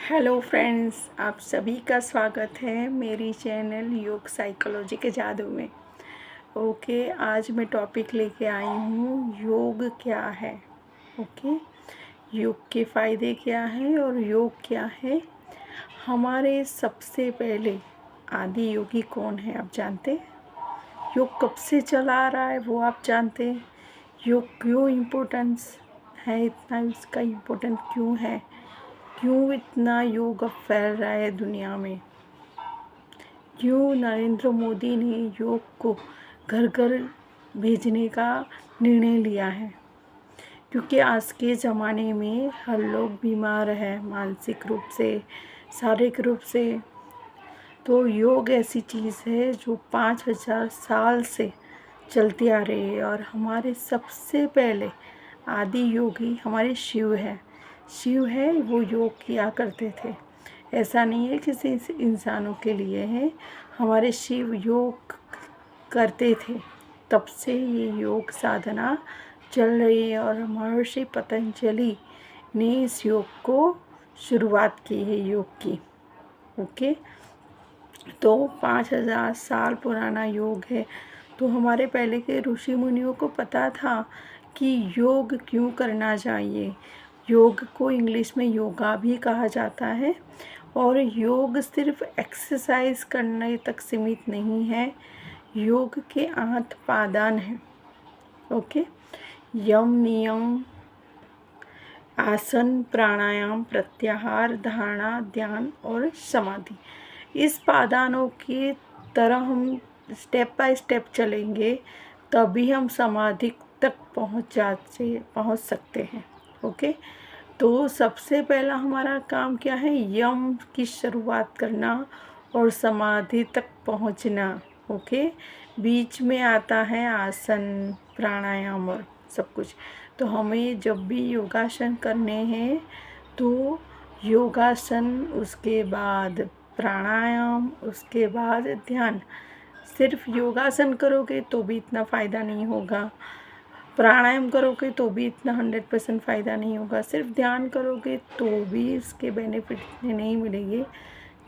Hello friends, आप सभी का स्वागत है मेरी चैनल योग साइकोलॉजी के जादू में। ओके, आज मैं टॉपिक लेके आई हूँ योग क्या है। ओके, योग के फ़ायदे क्या हैं और योग क्या है। हमारे सबसे पहले आदि योगी कौन है आप जानते हैं? योग कब से चला आ रहा है वो आप जानते हैं? योग क्यों इम्पोर्टेंस है, इतना इसका इम्पोर्टेंट क्यों है? क्यों इतना योग अब फैल रहा है दुनिया में? क्यों नरेंद्र मोदी ने योग को घर घर भेजने का निर्णय लिया है? क्योंकि आज के ज़माने में हर लोग बीमार है, मानसिक रूप से, शारीरिक रूप से। तो योग ऐसी चीज़ है जो 5000 साल से चलती आ रही है। और हमारे सबसे पहले आदि योगी हमारे शिव है। शिव है, वो योग किया करते थे। ऐसा नहीं है किसी इंसानों के लिए है, हमारे शिव योग करते थे। तब से ये योग साधना चल रही है और महर्षि पतंजलि ने इस योग को शुरुआत की है, योग की। ओके, तो 5000 साल पुराना योग है। तो हमारे पहले के ऋषि मुनियों को पता था कि योग क्यों करना चाहिए। योग को इंग्लिश में योगा भी कहा जाता है। और योग सिर्फ एक्सरसाइज करने तक सीमित नहीं है, योग के 8 पादान हैं। ओके, यम, नियम, आसन, प्राणायाम, प्रत्याहार, धारणा, ध्यान और समाधि। इस पादानों की तरह हम स्टेप बाय स्टेप चलेंगे तभी हम समाधि तक पहुंच सकते हैं। ओके, तो सबसे पहला हमारा काम क्या है? यम की शुरुआत करना और समाधि तक पहुंचना। ओके, बीच में आता है आसन, प्राणायाम और सब कुछ। तो हमें जब भी योगासन करने हैं तो योगासन, उसके बाद प्राणायाम, उसके बाद ध्यान। सिर्फ योगासन करोगे तो भी इतना फ़ायदा नहीं होगा, प्राणायाम करोगे तो भी इतना 100% फ़ायदा नहीं होगा, सिर्फ ध्यान करोगे तो भी इसके बेनिफिट इतने नहीं मिलेंगे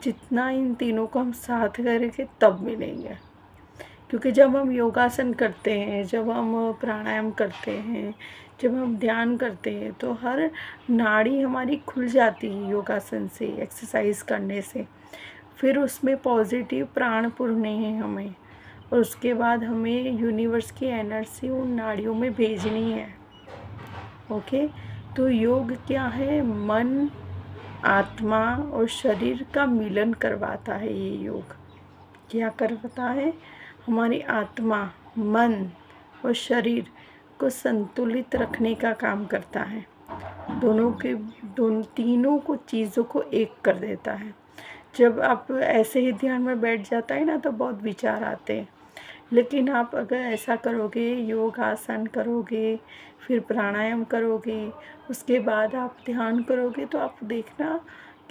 जितना इन तीनों को हम साथ करेंगे तब मिलेंगे। क्योंकि जब हम योगासन करते हैं, जब हम प्राणायाम करते हैं, जब हम ध्यान करते हैं तो हर नाड़ी हमारी खुल जाती है योगासन से, एक्सरसाइज करने से। फिर उसमें पॉजिटिव प्राण पुरने हैं हमें, और उसके बाद हमें यूनिवर्स की एनर्जी उन नाड़ियों में भेजनी है। ओके, तो योग क्या है? मन, आत्मा और शरीर का मिलन करवाता है। ये योग क्या करवाता है? हमारी आत्मा, मन और शरीर को संतुलित रखने का काम करता है। दोनों तीनों को चीज़ों को एक कर देता है। जब आप ऐसे ही ध्यान में बैठ जाता है ना तो बहुत विचार आते हैं, लेकिन आप अगर ऐसा करोगे, योग आसन करोगे, फिर प्राणायाम करोगे, उसके बाद आप ध्यान करोगे तो आप देखना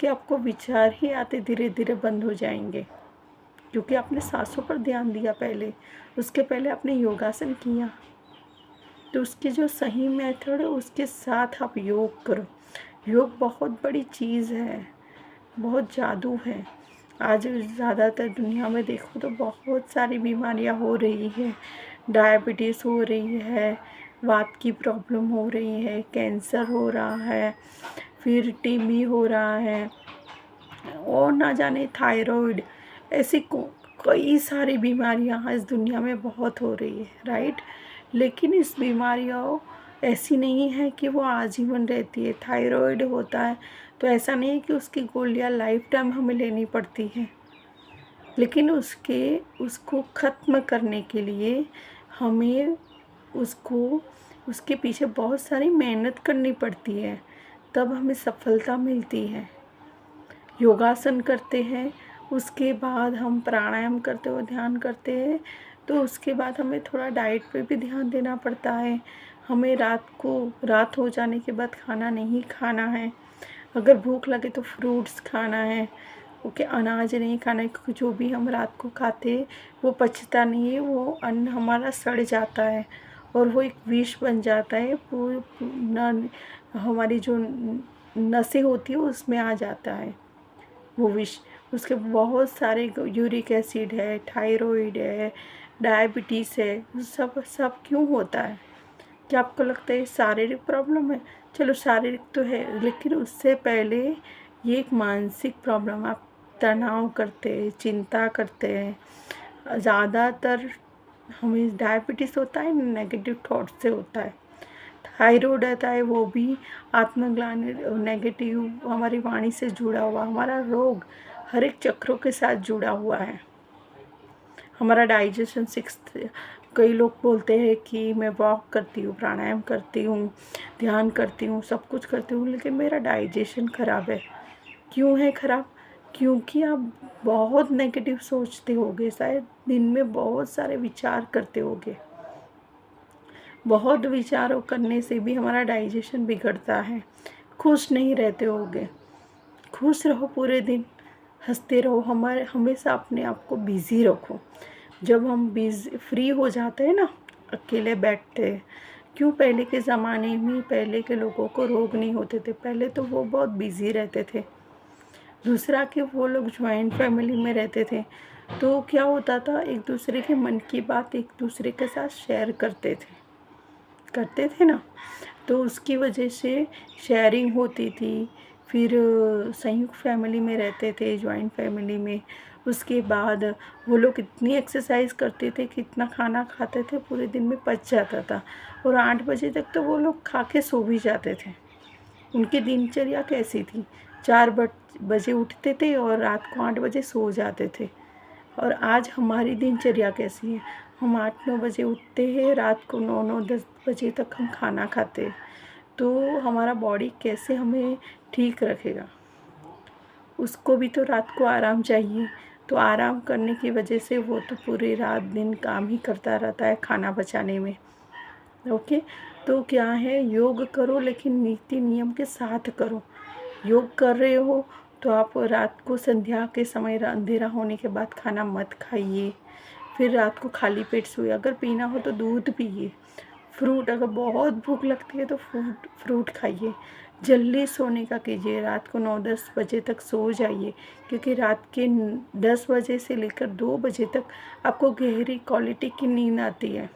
कि आपको विचार ही आते धीरे धीरे बंद हो जाएंगे। क्योंकि आपने सांसों पर ध्यान दिया पहले, उसके पहले आपने योगासन किया। तो उसकी जो सही मेथड है उसके साथ आप योग करो। योग बहुत बड़ी चीज़ है, बहुत जादू है। आज ज़्यादातर दुनिया में देखो तो बहुत सारी बीमारियां हो रही है। डायबिटीज़ हो रही है, वात की प्रॉब्लम हो रही है, कैंसर हो रहा है, फिर टीबी हो रहा है, और ना जाने थायराइड। ऐसी कई सारी बीमारियां इस दुनिया में बहुत हो रही है, राइट। लेकिन इस बीमारियाँ ऐसी नहीं है कि वो आजीवन रहती है। थायराइड होता है तो ऐसा नहीं है कि उसकी गोलियां लाइफ टाइम हमें लेनी पड़ती है, लेकिन उसको ख़त्म करने के लिए हमें उसके पीछे बहुत सारी मेहनत करनी पड़ती है, तब हमें सफलता मिलती है। योगासन करते हैं, उसके बाद हम प्राणायाम करते हुए ध्यान करते हैं, तो उसके बाद हमें थोड़ा डाइट पे भी ध्यान देना पड़ता है। हमें रात हो जाने के बाद खाना नहीं खाना है। अगर भूख लगे तो फ्रूट्स खाना है। ओके, अनाज नहीं खाना है, क्योंकि जो भी हम रात को खाते हैं वो पचता नहीं है, वो अन्न हमारा सड़ जाता है और वो एक विष बन जाता है। हमारी जो नसें होती है उसमें आ जाता है वो विष। उसके बहुत सारे यूरिक एसिड है, थायराइड है, डायबिटीज़ है, सब सब क्यों होता है? क्या आपको लगता है ये शारीरिक प्रॉब्लम है? चलो शारीरिक तो है, लेकिन उससे पहले ये एक मानसिक प्रॉब्लम। आप तनाव करते हैं, चिंता करते हैं। ज़्यादातर हमें डायबिटीज़ होता है नेगेटिव थॉट से होता है। थायराइड रहता है वो भी आत्मग्लानि, नेगेटिव हमारी वाणी से जुड़ा हुआ। हमारा रोग हर एक चक्रों के साथ जुड़ा हुआ है। हमारा डाइजेशन सिक्स्थ, कई लोग बोलते हैं कि मैं वॉक करती हूँ, प्राणायाम करती हूँ, ध्यान करती हूँ, सब कुछ करती हूँ, लेकिन मेरा डाइजेशन ख़राब है। क्यों है ख़राब? क्योंकि आप बहुत नेगेटिव सोचते होगे, शायद दिन में बहुत सारे विचार करते होगे। बहुत विचारों करने से भी हमारा डाइजेशन बिगड़ता है। खुश नहीं रहते होगे। खुश रहो पूरे दिन, हंसते रहो, हमारे हमेशा अपने आप को बिज़ी रखो। जब हम बिज़ी फ्री हो जाते हैं ना, अकेले बैठते हैं। क्यों? पहले के ज़माने में पहले के लोगों को रोग नहीं होते थे, पहले तो वो बहुत बिज़ी रहते थे। दूसरा कि वो लोग जॉइंट फैमिली में रहते थे, तो क्या होता था, एक दूसरे के मन की बात एक दूसरे के साथ शेयर करते थे ना, तो उसकी वजह से शेयरिंग होती थी। फिर संयुक्त फैमिली में रहते थे, जॉइंट फैमिली में। उसके बाद वो लोग इतनी एक्सरसाइज करते थे कि इतना खाना खाते थे, पूरे दिन में पच जाता था। और 8 बजे तक तो वो लोग खा के सो भी जाते थे। उनकी दिनचर्या कैसी थी? 4 बजे उठते थे और रात को 8 बजे सो जाते थे। और आज हमारी दिनचर्या कैसी है? हम 8-9 बजे उठते हैं, रात को 9-10 बजे तक हम खाना खाते हैं। तो हमारा बॉडी कैसे हमें ठीक रखेगा? उसको भी तो रात को आराम चाहिए। तो आराम करने की वजह से वो तो पूरी रात दिन काम ही करता रहता है खाना पचाने में। ओके, तो क्या है, योग करो लेकिन नीति नियम के साथ करो। योग कर रहे हो तो आप रात को संध्या के समय अंधेरा होने के बाद खाना मत खाइए। फिर रात को खाली पेट सोइए। अगर पीना हो तो दूध पिए। फ्रूट, अगर बहुत भूख लगती है तो फ्रूट खाइए। जल्दी सोने का कीजिए, रात को 9-10 बजे तक सो जाइए, क्योंकि रात के 10 बजे से लेकर 2 बजे तक आपको गहरी क्वालिटी की नींद आती है।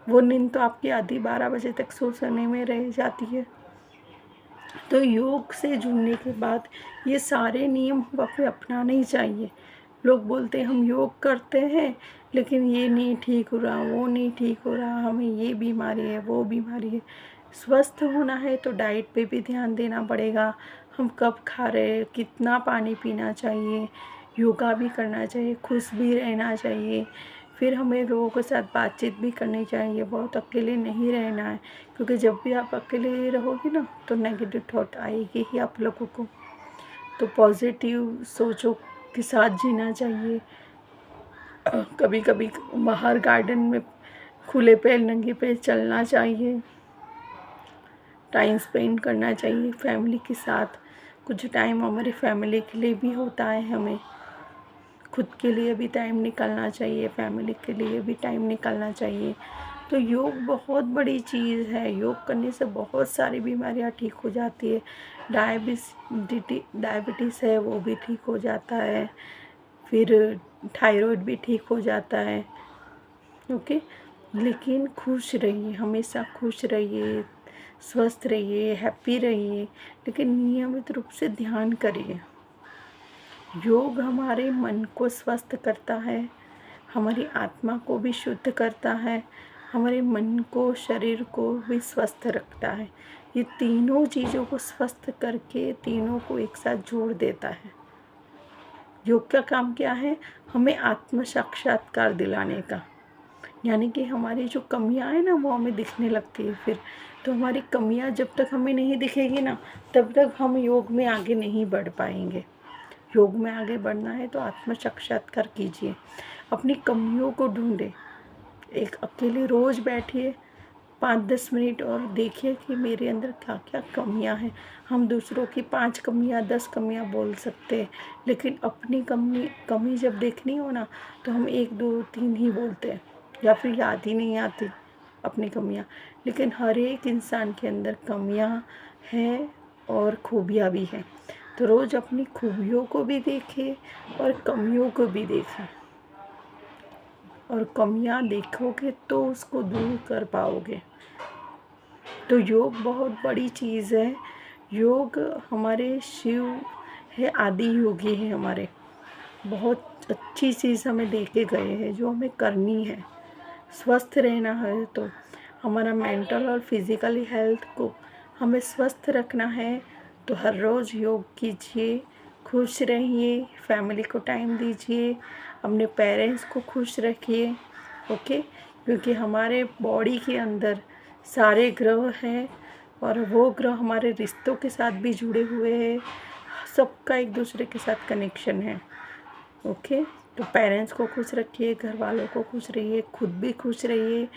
वो नींद तो आपकी आधी 12 बजे तक सोने में रह जाती है। तो योग से जुड़ने के बाद ये सारे नियम हमें अपनाने ही चाहिए। लोग बोलते हैं हम योग करते हैं लेकिन ये नहीं ठीक हो रहा, वो नहीं ठीक हो रहा, हमें ये बीमारी है, वो बीमारी है। स्वस्थ होना है तो डाइट पे भी ध्यान देना पड़ेगा। हम कब खा रहे हैं, कितना पानी पीना चाहिए, योगा भी करना चाहिए, खुश भी रहना चाहिए। फिर हमें लोगों के साथ बातचीत भी करनी चाहिए, बहुत अकेले नहीं रहना है, क्योंकि जब भी आप अकेले रहोगे ना तो नेगेटिव थॉट आएगी ही आप लोगों को। तो पॉजिटिव सोचों के साथ जीना चाहिए। कभी कभी बाहर गार्डन में खुले पैर नंगे पैर चलना चाहिए। टाइम स्पेंड करना चाहिए फैमिली के साथ। कुछ टाइम हमारी फैमिली के लिए भी होता है, हमें खुद के लिए भी टाइम निकालना चाहिए, फैमिली के लिए भी टाइम निकालना चाहिए। तो योग बहुत बड़ी चीज़ है। योग करने से बहुत सारी बीमारियां ठीक हो जाती है। डायबिटीज़ है वो भी ठीक हो जाता है। फिर थायराइड भी ठीक हो जाता है। ओके, लेकिन खुश रहिए, हमेशा खुश रहिए, स्वस्थ रहिए, हैप्पी रहिए, लेकिन नियमित रूप से ध्यान करिए। योग हमारे मन को स्वस्थ करता है, हमारी आत्मा को भी शुद्ध करता है, हमारे मन को, शरीर को भी स्वस्थ रखता है। ये तीनों चीज़ों को स्वस्थ करके तीनों को एक साथ जोड़ देता है। योग का काम क्या है? हमें आत्म साक्षात्कार दिलाने का। यानी कि हमारी जो कमियां हैं ना वो हमें दिखने लगती है फिर। तो हमारी कमियां जब तक हमें नहीं दिखेगी ना, तब तक हम योग में आगे नहीं बढ़ पाएंगे। योग में आगे बढ़ना है तो आत्म साक्षात्कार कीजिए, अपनी कमियों को ढूंढे। एक अकेले रोज़ बैठिए 5-10 मिनट और देखिए कि मेरे अंदर क्या क्या कमियां हैं। हम दूसरों की 5 कमियां 10 कमियां बोल सकते हैं, लेकिन अपनी कमी जब देखनी हो ना तो हम 1 2 3 ही बोलते हैं, या फिर याद ही नहीं आती अपनी कमियां। लेकिन हर एक इंसान के अंदर कमियां हैं, और खूबियाँ भी हैं। तो रोज़ अपनी खूबियों को भी देखें और कमियों को भी देखें, और कमियां देखोगे तो उसको दूर कर पाओगे। तो योग बहुत बड़ी चीज़ है। योग हमारे शिव है, आदि योगी है हमारे, बहुत अच्छी चीज़ हमें दे के गए हैं जो हमें करनी है। स्वस्थ रहना है तो हमारा मेंटल और फिज़िकली हेल्थ को हमें स्वस्थ रखना है, तो हर रोज़ योग कीजिए, खुश रहिए, फैमिली को टाइम दीजिए, अपने पेरेंट्स को खुश रखिए। ओके, क्योंकि हमारे बॉडी के अंदर सारे ग्रह हैं और वो ग्रह हमारे रिश्तों के साथ भी जुड़े हुए हैं, सबका एक दूसरे के साथ कनेक्शन है। ओके, तो पेरेंट्स को खुश रखिए, घर वालों को खुश रहिए, खुद भी खुश रहिए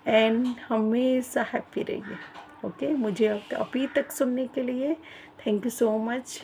एंड हमेशा हैप्पी रहिए। ओके, मुझे अभी तक सुनने के लिए थैंक यू सो मच।